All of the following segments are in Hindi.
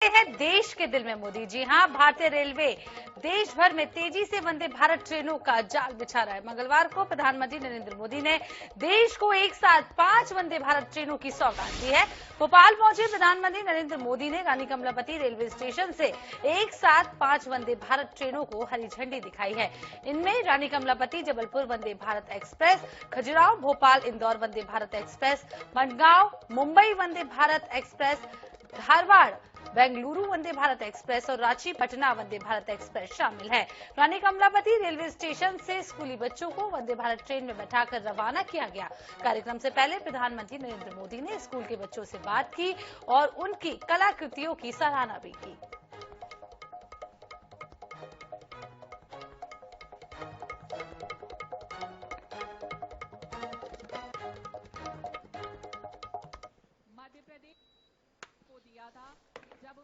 हैं देश के दिल में मोदी। जी हां, भारतीय रेलवे देश भर में तेजी से वंदे भारत ट्रेनों का जाल बिछा रहा है। मंगलवार को प्रधानमंत्री नरेंद्र मोदी ने देश को एक साथ 5 वंदे भारत ट्रेनों की सौगात दी है। भोपाल पहुंचे प्रधानमंत्री नरेंद्र मोदी ने रानी कमलापति रेलवे स्टेशन से एक साथ 5 वंदे भारत ट्रेनों को हरी झंडी दिखाई है। इनमें रानी Kamlapati Jabalpur Vande Bharat express, Khajuraho Bhopal Indore Vande Bharat express, Madgaon Mumbai Vande Bharat express, Dharwad Bengaluru Vande Bharat express और रांची पटना वंदे भारत एक्सप्रेस शामिल है। रानी कमलापति रेलवे स्टेशन से स्कूली बच्चों को वंदे भारत ट्रेन में बैठाकर रवाना किया गया। कार्यक्रम से पहले प्रधानमंत्री नरेंद्र मोदी ने स्कूल के बच्चों से बात की और उनकी कलाकृतियों की सराहना भी की। मध्य प्रदेश को दिया था जब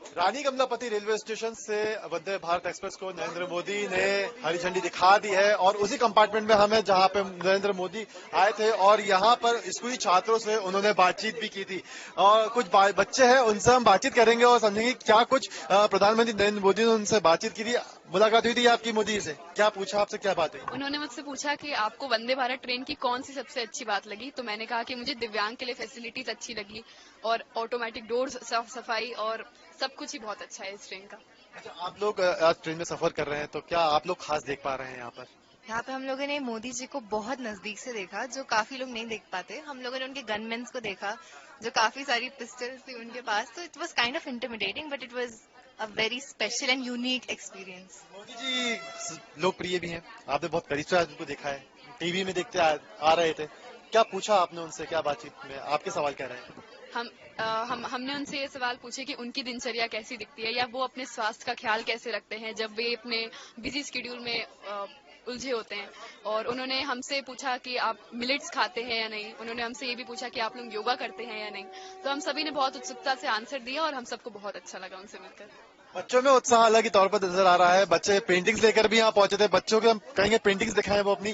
रानी कमलापति रेलवे स्टेशन से वंदे भारत एक्सप्रेस को नरेंद्र मोदी ने हरी झंडी दिखा दी है और उसी कंपार्टमेंट में हमें जहां पे नरेंद्र मोदी आए थे और यहां पर स्कूली छात्रों से उन्होंने बातचीत भी की थी और कुछ बच्चे हैं उनसे हम बातचीत करेंगे और समझेंगे क्या कुछ प्रधानमंत्री नरेंद्र मोदी ने उनसे बातचीत की थी। मुलाकात हुई थी आपकी मोदी से, क्या पूछा आपसे, क्या बात हुई? उन्होंने मुझसे पूछा कि आपको वंदे भारत ट्रेन की कौन सी सबसे अच्छी बात लगी, तो मैंने कहा कि मुझे दिव्यांग के लिए फैसिलिटीज अच्छी लगी और ऑटोमेटिक डोर्स, साफ सफाई और सब कुछ ही बहुत अच्छा है इस ट्रेन का। अच्छा, आप लोग आज ट्रेन में सफर कर रहे हैं तो क्या आप लोग खास देख पा रहे हैं यहाँ पर? यहाँ पे हम लोगों ने मोदी जी को बहुत नजदीक से देखा जो काफी लोग नहीं देख पाते। हम लोगों ने उनके गनमेन्स को देखा जो काफी सारी पिस्टल्स थी उनके पास, तो it was kind of intimidating but it was a very special and unique experience. Modi ji लोकप्रिय भी हैं, आपने बहुत करीब से उनको देखा है, टीवी में देखते आ रहे थे, क्या पूछा आपने उनसे, क्या बातचीत में आपके सवाल क्या रहे? हमने उनसे ये सवाल पूछे कि उनकी दिनचर्या कैसी दिखती है या वो अपने स्वास्थ्य का ख्याल कैसे रखते हैं जब वे अपने बिजी शेड्यूल में उलझे होते हैं। और उन्होंने हमसे पूछा कि आप मिलेट्स खाते हैं या नहीं। उन्होंने हमसे ये भी पूछा कि आप लोग योगा करते हैं या नहीं। तो हम सभी ने बहुत उत्सुकता से आंसर दिया और हम सबको बहुत अच्छा लगा उनसे मिलकर। बच्चों में उत्साह अलग ही तौर पर नजर आ रहा है। बच्चे पेंटिंग्स लेकर भी यहाँ पहुंचे थे। बच्चों के हम कहेंगे पेंटिंग्स दिखाएं वो अपनी।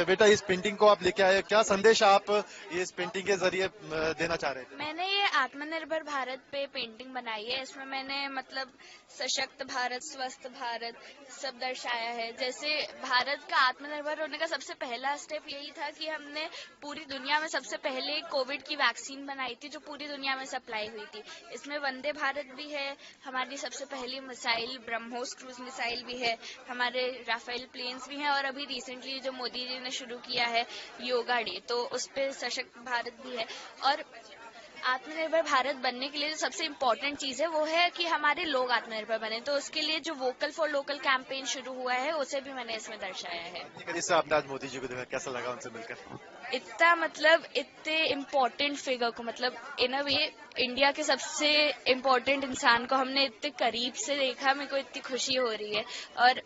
बेटा इस पेंटिंग को आप लेके आए, क्या संदेश आप इस पेंटिंग के जरिए देना चाह रहे थे? मैंने ये आत्मनिर्भर भारत पे पेंटिंग बनाई है। इसमें मैंने मतलब सशक्त भारत, स्वस्थ भारत सब दर्शाया है। जैसे भारत का आत्मनिर्भर होने का सबसे पहला स्टेप यही था कि हमने पूरी दुनिया में सबसे पहले कोविड की वैक्सीन बनाई थी जो पूरी दुनिया में सप्लाई हुई थी। इसमें वंदे भारत भी है, हमारी सबसे पहली मिसाइल ब्रह्मोस क्रूज मिसाइल भी है, हमारे राफेल प्लेन्स भी हैं और अभी रिसेंटली जो मोदी जी ने शुरू किया है योगा डे, तो उस पे सशक्त भारत भी है। और आत्मनिर्भर भारत बनने के लिए जो सबसे इम्पोर्टेंट चीज है वो है कि हमारे लोग आत्मनिर्भर बने। तो उसके लिए जो वोकल फॉर लोकल कैंपेन शुरू हुआ है उसे भी मैंने इसमें दर्शाया है। जिससे आपने आज मोदी जी को देखा, कैसा लगा उनसे मिलकर? इतना मतलब इतने इम्पोर्टेंट फिगर को मतलब इन अ वे इंडिया के सबसे इम्पोर्टेंट इंसान को हमने इतने करीब से देखा, मेरे को इतनी खुशी हो रही है। और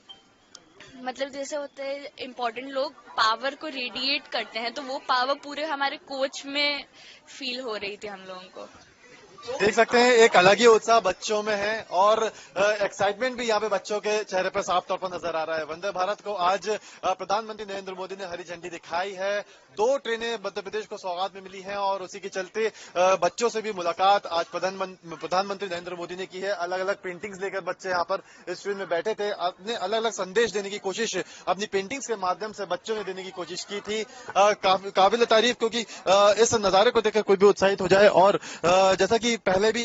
मतलब जैसे होते हैं इम्पोर्टेंट लोग पावर को रेडिएट करते हैं तो वो पावर पूरे हमारे कोच में फील हो रही थी हम लोगों को। देख सकते हैं एक अलग ही उत्साह बच्चों में है और एक्साइटमेंट भी यहाँ पे बच्चों के चेहरे पर साफ तौर पर नजर आ रहा है। वंदे भारत को आज प्रधानमंत्री नरेंद्र मोदी ने हरी झंडी दिखाई है। 2 ट्रेनें मध्य प्रदेश को सौगात में मिली हैं और उसी के चलते बच्चों से भी मुलाकात आज प्रधानमंत्री नरेंद्र मोदी ने की है। अलग अलग पेंटिंग्स लेकर बच्चे यहाँ पर इस ट्रेन में बैठे थे, अपने अलग अलग संदेश देने की कोशिश अपनी पेंटिंग्स के माध्यम से बच्चों ने देने की कोशिश की थी। काबिल तारीफ, क्योंकि इस नजारे को देखकर कोई भी उत्साहित हो जाए। और जैसा कि पहले भी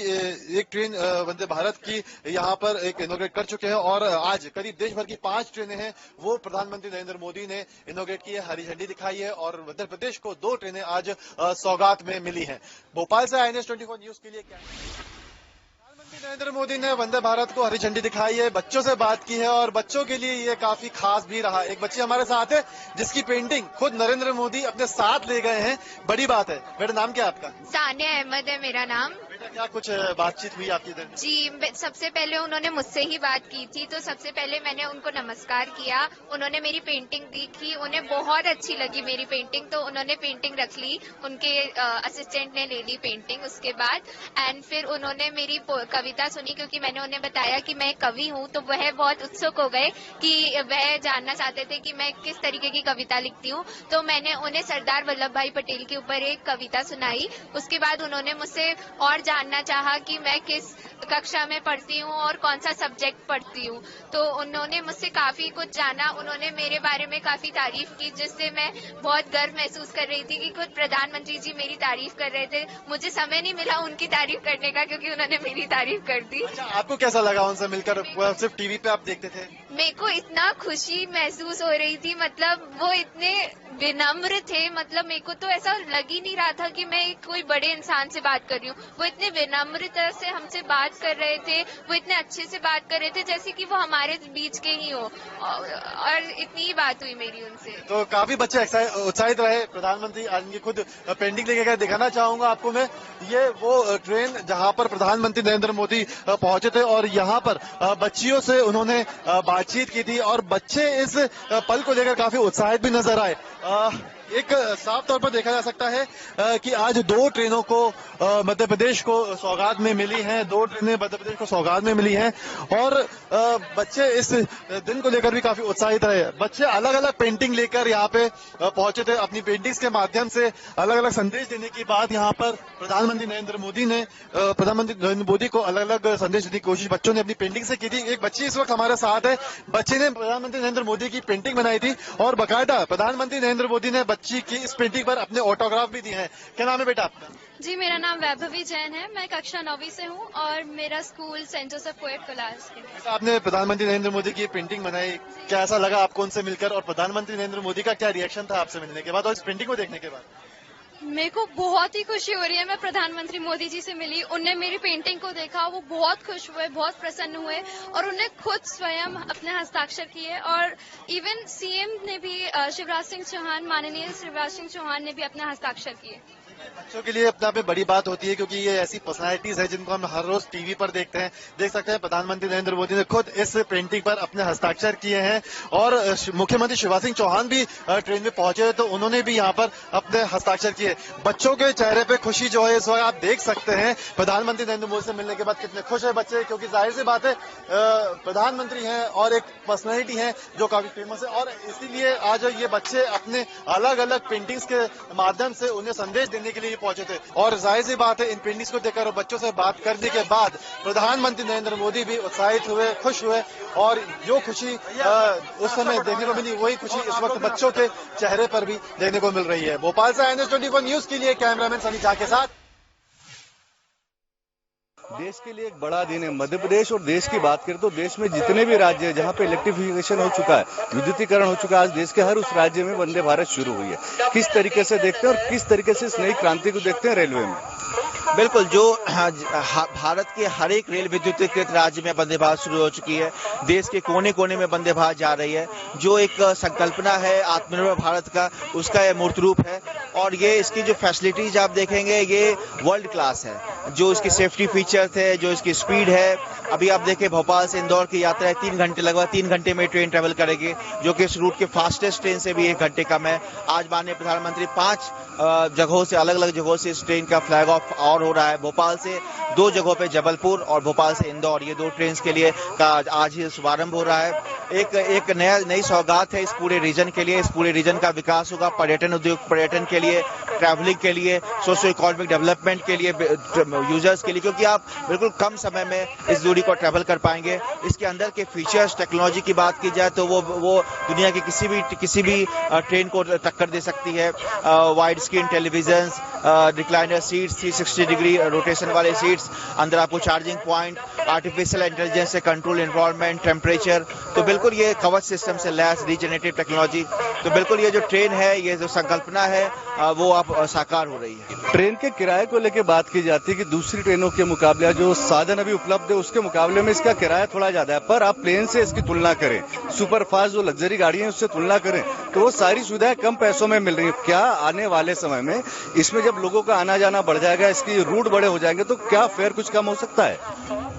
एक ट्रेन वंदे भारत की यहाँ पर एक इनोग्रेट कर चुके हैं और आज करीब देश भर की 5 ट्रेनें हैं वो प्रधानमंत्री नरेंद्र मोदी ने इनोग्रेट की है, हरी झंडी दिखाई है और मध्य प्रदेश को 2 ट्रेनें आज सौगात में मिली हैं। भोपाल से INS 24 न्यूज के लिए क्या प्रधानमंत्री नरेंद्र मोदी ने वंदे भारत को हरी झंडी दिखाई है, बच्चों से बात की है और बच्चों के लिए ये काफी खास भी रहा। एक बच्ची हमारे साथ है जिसकी पेंटिंग खुद नरेंद्र मोदी अपने साथ ले गए हैं, बड़ी बात है। मेरा नाम क्या है आपका? सानिया अहमद है मेरा नाम। क्या कुछ बातचीत हुई आपकी इधर? जी, सबसे पहले उन्होंने मुझसे ही बात की थी, तो सबसे पहले मैंने उनको नमस्कार किया। उन्होंने मेरी पेंटिंग देखी, उन्हें बहुत अच्छी लगी मेरी पेंटिंग, तो उन्होंने पेंटिंग रख ली, उनके असिस्टेंट ने ले ली पेंटिंग उसके बाद। एंड फिर उन्होंने मेरी कविता सुनी, क्योंकि मैंने उन्हें बताया कि मैं कवि हूँ, तो वह बहुत उत्सुक हो गए कि वह जानना चाहते थे कि मैं किस तरीके की कविता लिखती हूँ। तो मैंने उन्हें सरदार वल्लभ भाई पटेल के ऊपर एक कविता सुनाई। उसके बाद उन्होंने मुझसे और जानना चाहा कि मैं किस कक्षा में पढ़ती हूँ और कौन सा सब्जेक्ट पढ़ती हूँ। तो उन्होंने मुझसे काफी कुछ जाना, उन्होंने मेरे बारे में काफी तारीफ की, जिससे मैं बहुत गर्व महसूस कर रही थी कि खुद प्रधानमंत्री जी मेरी तारीफ कर रहे थे। मुझे समय नहीं मिला उनकी तारीफ करने का, क्योंकि उन्होंने मेरी तारीफ कर दी। अच्छा, आपको कैसा लगा उनसे मिलकर? सिर्फ टीवी पे आप देखते थे? मेरे को इतना खुशी महसूस हो रही थी, मतलब वो इतने विनम्र थे, मतलब मेरे को तो ऐसा लग ही नहीं रहा था कि मैं कोई बड़े इंसान से बात कर रही हूँ। वो इतने विनम्रता से हमसे बात कर रहे थे, वो इतने अच्छे से बात कर रहे थे जैसे कि वो हमारे बीच के ही हो, और इतनी ही बात हुई मेरी उनसे। तो काफी बच्चे उत्साहित रहे। प्रधानमंत्री आज इनकी खुद पेंटिंग लेके गए, दिखाना चाहूंगा आपको मैं। ये वो ट्रेन जहां पर प्रधानमंत्री नरेंद्र मोदी पहुंचे थे और यहां पर बच्चियों से उन्होंने बातचीत की थी और बच्चे इस पल को लेकर काफी उत्साहित भी नजर आए। एक साफ तौर पर देखा जा सकता है कि आज 2 ट्रेनों को मध्य प्रदेश को सौगात में मिली हैं, 2 ट्रेनें मध्य प्रदेश को सौगात में मिली हैं और बच्चे इस दिन को लेकर भी काफी उत्साहित रहे। बच्चे अलग अलग पेंटिंग लेकर यहाँ पे पहुंचे थे। अपनी पेंटिंग्स के माध्यम से अलग अलग संदेश देने की बात यहाँ पर प्रधानमंत्री नरेंद्र मोदी को अलग अलग संदेश देने की कोशिश बच्चों ने अपनी पेंटिंग से की थी। एक बच्ची इस वक्त हमारे साथ है। बच्चे ने प्रधानमंत्री नरेंद्र मोदी की पेंटिंग बनाई थी और बाकायदा प्रधानमंत्री नरेंद्र मोदी ने बच्ची की इस पेंटिंग पर अपने ऑटोग्राफ भी दिए हैं। क्या नाम है बेटा आपका? जी, मेरा नाम वैभवी जैन है। मैं कक्षा 9वीं से हूँ और मेरा स्कूल सेंट जोसेफ पोएट कोलाज के। आपने प्रधानमंत्री नरेंद्र मोदी की पेंटिंग बनाई, क्या ऐसा लगा आपको उनसे मिलकर और प्रधानमंत्री नरेंद्र मोदी का क्या रिएक्शन था आपसे मिलने के बाद और इस पेंटिंग को देखने के बाद? मेरे को बहुत ही खुशी हो रही है। मैं प्रधानमंत्री मोदी जी से मिली, उनने मेरी पेंटिंग को देखा, वो बहुत खुश हुए, बहुत प्रसन्न हुए और उन्हें खुद स्वयं अपने हस्ताक्षर किए। और इवन सीएम ने भी माननीय शिवराज सिंह चौहान ने भी अपने हस्ताक्षर किए। बच्चों के लिए अपने में बड़ी बात होती है क्योंकि ये ऐसी पर्सनालिटीज है जिनको हम हर रोज टीवी पर देखते हैं। देख सकते हैं प्रधानमंत्री नरेंद्र मोदी ने खुद इस पेंटिंग पर अपने हस्ताक्षर किए हैं और मुख्यमंत्री शिवराज सिंह चौहान भी ट्रेन में पहुंचे तो उन्होंने भी यहाँ पर अपने हस्ताक्षर किए। बच्चों के चेहरे पे खुशी जो है इस वक्त आप देख सकते हैं। प्रधानमंत्री नरेंद्र मोदी से मिलने के बाद कितने खुश है बच्चे, क्योंकि जाहिर सी बात है प्रधानमंत्री हैं और एक पर्सनैलिटी है जो काफी फेमस है और इसीलिए आज ये बच्चे अपने अलग अलग पेंटिंग्स के माध्यम से उन्हें संदेश देने के लिए पहुंचे थे। और जाहिर सी बात है इन पेंटिंग्स को देखकर और बच्चों से बात करने के बाद प्रधानमंत्री नरेंद्र मोदी भी उत्साहित हुए, खुश हुए और जो खुशी उस समय देखने को मिली वही खुशी इस वक्त बच्चों के चेहरे पर भी देखने को मिल रही है। भोपाल से NS24 न्यूज के लिए कैमरामैन सनी झा के साथ। देश के लिए एक बड़ा दिन है। मध्य प्रदेश और देश की बात करें तो देश में जितने भी राज्य हैं जहां पे इलेक्ट्रिफिकेशन हो चुका है, विद्युतीकरण हो चुका है, आज देश के हर उस राज्य में वंदे भारत शुरू हुई है। किस तरीके से देखते हैं और किस तरीके से इस नई क्रांति को देखते हैं रेलवे में? बिल्कुल, जो भारत के हर एक रेल विद्युतीकृत राज्य में वंदे भारत शुरू हो चुकी है। देश के कोने कोने में वंदे भारत जा रही है। जो एक संकल्पना है आत्मनिर्भर भारत का, उसका यह मूर्त रूप है और ये इसकी जो फैसिलिटीज आप देखेंगे ये वर्ल्ड क्लास है। जो इसकी सेफ्टी फीचर्स है, जो इसकी स्पीड है, अभी आप देखें भोपाल से इंदौर की यात्रा है 3 घंटे, लगभग 3 घंटे में ट्रेन ट्रेवल करेगी, जो कि इस रूट के फास्टेस्ट ट्रेन से भी 1 घंटे कम है। आज माननीय प्रधानमंत्री 5 जगहों से, अलग अलग जगहों से इस ट्रेन का फ्लैग ऑफ और हो रहा है। भोपाल से 2 जगहों पे जबलपुर और भोपाल से इंदौर, ये 2 ट्रेन के लिए का आज ही शुभारंभ हो रहा है। एक नई सौगात है इस पूरे रीजन के लिए। इस पूरे रीजन का विकास होगा, पर्यटन उद्योग, पर्यटन के लिए, ट्रैवलिंग के लिए, सोशियो इकोनॉमिक डेवलपमेंट के लिए, यूजर्स के लिए, क्योंकि आप बिल्कुल कम समय में इस दूरी को ट्रैवल कर पाएंगे। इसके अंदर के फीचर्स, टेक्नोलॉजी की बात की जाए तो वो दुनिया की किसी भी ट्रेन को टक्कर दे सकती है। Wide screen television, recliner seats, 360 degree rotation वाले सीट्स, अंदर आपको चार्जिंग पॉइंट, आर्टिफिशियल इंटेलिजेंस से कंट्रोल एनवायरनमेंट, टेम्परेचर, तो बिल्कुल ये कवच सिस्टम से लैस रीजनरेटिव टेक्नोलॉजी। तो बिल्कुल ये जो ट्रेन है, ये जो संकल्पना है वो अब साकार हो रही है। ट्रेन के किराए को लेकर बात की जाती है कि की दूसरी ट्रेनों के मुकाबले, जो साधन अभी उपलब्ध है उसके मुकाबले में इसका किराया थोड़ा ज्यादा है। पर आप प्लेन से इसकी तुलना करें, सुपर फास्ट जो लग्जरी गाड़ी है उससे तुलना करें, तो वो सारी सुविधाएं कम पैसों में मिल रही है। क्या आने वाले समय में इसमें जब लोगों का आना जाना बढ़ जाएगा, इसकी रूट बड़े हो जाएंगे, तो क्या फेयर कुछ कम हो सकता है?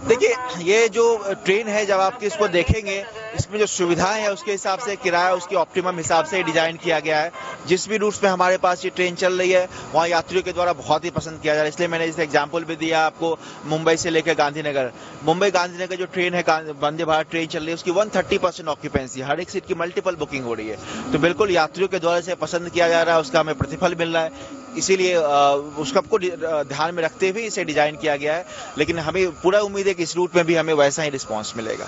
देखिए, ये जो ट्रेन है जब आप इसको देखेंगे, इसमें जो सुविधाएं है उसके हिसाब से किराया उसकी ऑप्टिमम हिसाब से डिजाइन किया गया है। जिस भी रूट्स में हमारे पास ये ट्रेन चल रही है वहाँ यात्रियों के द्वारा बहुत ही पसंद किया जा रहा है। इसलिए मैंने जैसे एग्जांपल भी दिया आपको, मुंबई से लेकर गांधीनगर। मुंबई गांधीनगर जो ट्रेन है, वंदे भारत ट्रेन चल रही है, उसकी 130% ऑक्यूपेंसी, हर एक सीट की मल्टीपल बुकिंग हो रही है। तो बिल्कुल यात्रियों के द्वारा से पसंद किया जा रहा है, उसका हमें प्रतिफल मिल रहा है। इसीलिए उसको ध्यान में रखते हुए इसे डिजाइन किया गया है। लेकिन हमें पूरा उम्मीद है कि इस रूट में भी हमें वैसा ही रिस्पांस मिलेगा।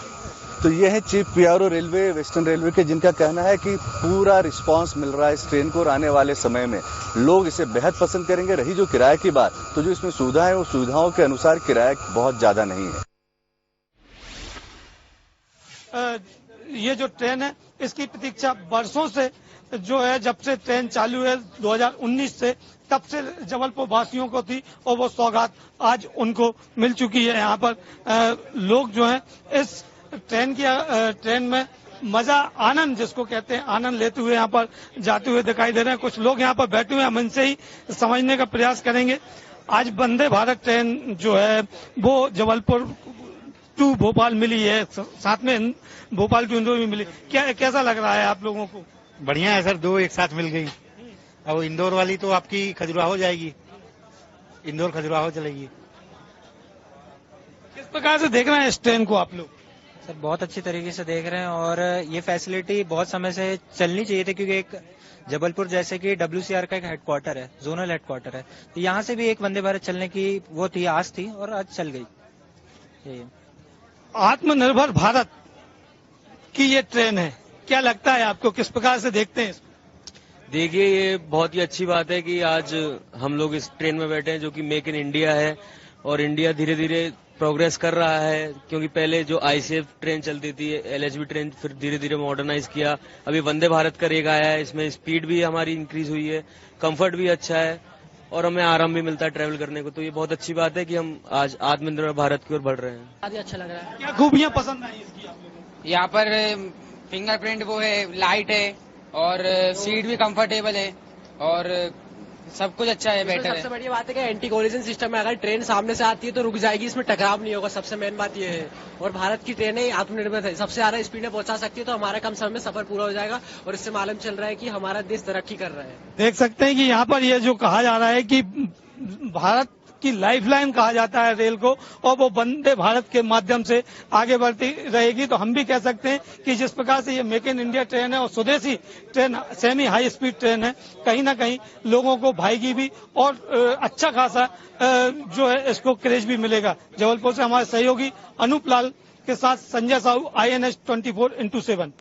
तो ये है chief PRO railway, western railway के, जिनका कहना है कि पूरा रिस्पांस मिल रहा है इस ट्रेन को और आने वाले समय में लोग इसे बेहद पसंद करेंगे। रही जो किराए की बात, तो जो इसमें सुविधा है वो सुविधाओं के अनुसार किराया बहुत ज्यादा नहीं है। ये जो ट्रेन है इसकी प्रतीक्षा वर्षों से जो है, जब से ट्रेन चालू है 2019 से, तब से जबलपुर वासियों को थी और वो सौगात आज उनको मिल चुकी है। यहाँ पर लोग जो है इस ट्रेन में मजा, आनंद जिसको कहते हैं, आनंद लेते हुए यहाँ पर जाते हुए दिखाई दे रहे हैं। कुछ लोग यहाँ पर बैठे हुए हैं, हम इनसे ही समझने का प्रयास करेंगे। आज वंदे भारत ट्रेन जो है वो जबलपुर टू भोपाल मिली है, साथ में भोपाल टू इंदौर भी मिली। कैसा लग रहा है आप लोगों को? बढ़िया है सर, दो एक साथ मिल गई। अब इंदौर वाली तो आपकी खजुराहो जाएगी, इंदौर खजुराहो चलेगी। किस प्रकार से देख रहे हैं इस ट्रेन को आप लोग? सर बहुत अच्छी तरीके से देख रहे हैं और ये फैसिलिटी बहुत समय से चलनी चाहिए थी, क्योंकि एक जबलपुर जैसे कि WCR का एक हेडक्वार्टर है, जोनल हेडक्वार्टर है, तो यहाँ से भी एक वंदे भारत चलने की वो थी, आस थी, और आज चल गई। आत्मनिर्भर भारत की ये ट्रेन है, क्या लगता है आपको, किस प्रकार से देखते हैं इसको? देखिए, ये बहुत ही अच्छी बात है कि आज हम लोग इस ट्रेन में बैठे हैं जो कि मेक इन इंडिया है, और इंडिया धीरे धीरे प्रोग्रेस कर रहा है। क्योंकि पहले जो ICF ट्रेन चलती थी, LHB ट्रेन, फिर धीरे धीरे मॉडर्नाइज किया, अभी वंदे भारत का रेग आया है, इसमें स्पीड भी हमारी इंक्रीज हुई है, कंफर्ट भी अच्छा है और हमें आराम भी मिलता है ट्रैवल करने को। तो ये बहुत अच्छी बात है कि हम आज आत्मनिर्भर भारत की ओर बढ़ रहे हैं। काफी अच्छा लग रहा है। क्या खूबियां पसंद आई इसकी आप लोगों को? यहाँ पर फिंगरप्रिंट वो है, लाइट है और सीट भी कंफर्टेबल है और सब कुछ अच्छा है, बेटर है। सबसे बड़ी बात है कि एंटी कोलिजन सिस्टम है, अगर ट्रेन सामने से आती है तो रुक जाएगी, इसमें टकराव नहीं होगा, सबसे मेन बात ये है। और भारत की ट्रेनें आत्मनिर्भर है, सबसे ज्यादा स्पीड में पहुंचा सकती है, तो हमारा कम समय में सफर पूरा हो जाएगा और इससे मालूम चल रहा है कि हमारा देश तरक्की कर रहा है। देख सकते हैं कि यहाँ पर ये जो कहा जा रहा है कि भारत की लाइफलाइन कहा जाता है रेल को, और वो वंदे भारत के माध्यम से आगे बढ़ती रहेगी। तो हम भी कह सकते हैं कि जिस प्रकार से ये मेक इन इंडिया ट्रेन है और स्वदेशी train, semi high speed train है, कहीं ना कहीं लोगों को भाएगी भी और अच्छा खासा जो है इसको क्रेज भी मिलेगा। जबलपुर से हमारे सहयोगी अनूप लाल के साथ संजय साहू, INS 24x7।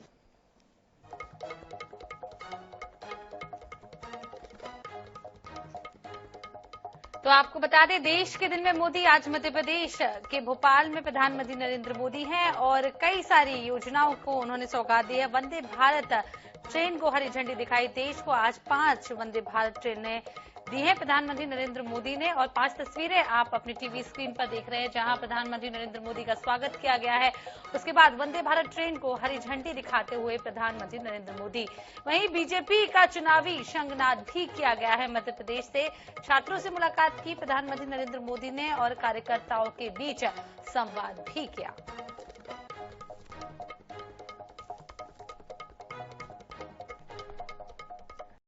तो आपको बता दें, देश के दिन में मोदी आज मध्य प्रदेश के भोपाल में प्रधानमंत्री नरेंद्र मोदी हैं और कई सारी योजनाओं को उन्होंने सौगात दी है। वंदे भारत ट्रेन को हरी झंडी दिखाई। देश को आज 5 वंदे भारत ट्रेनें दी है प्रधानमंत्री नरेंद्र मोदी ने, और 5 तस्वीरें आप अपनी टीवी स्क्रीन पर देख रहे हैं जहां प्रधानमंत्री नरेंद्र मोदी का स्वागत किया गया है। उसके बाद वंदे भारत ट्रेन को हरी झंडी दिखाते हुए प्रधानमंत्री नरेंद्र मोदी। वहीं बीजेपी का चुनावी शंखनाद भी किया गया है। मध्य प्रदेश से छात्रों से मुलाकात की प्रधानमंत्री नरेंद्र मोदी ने और कार्यकर्ताओं के बीच संवाद भी किया।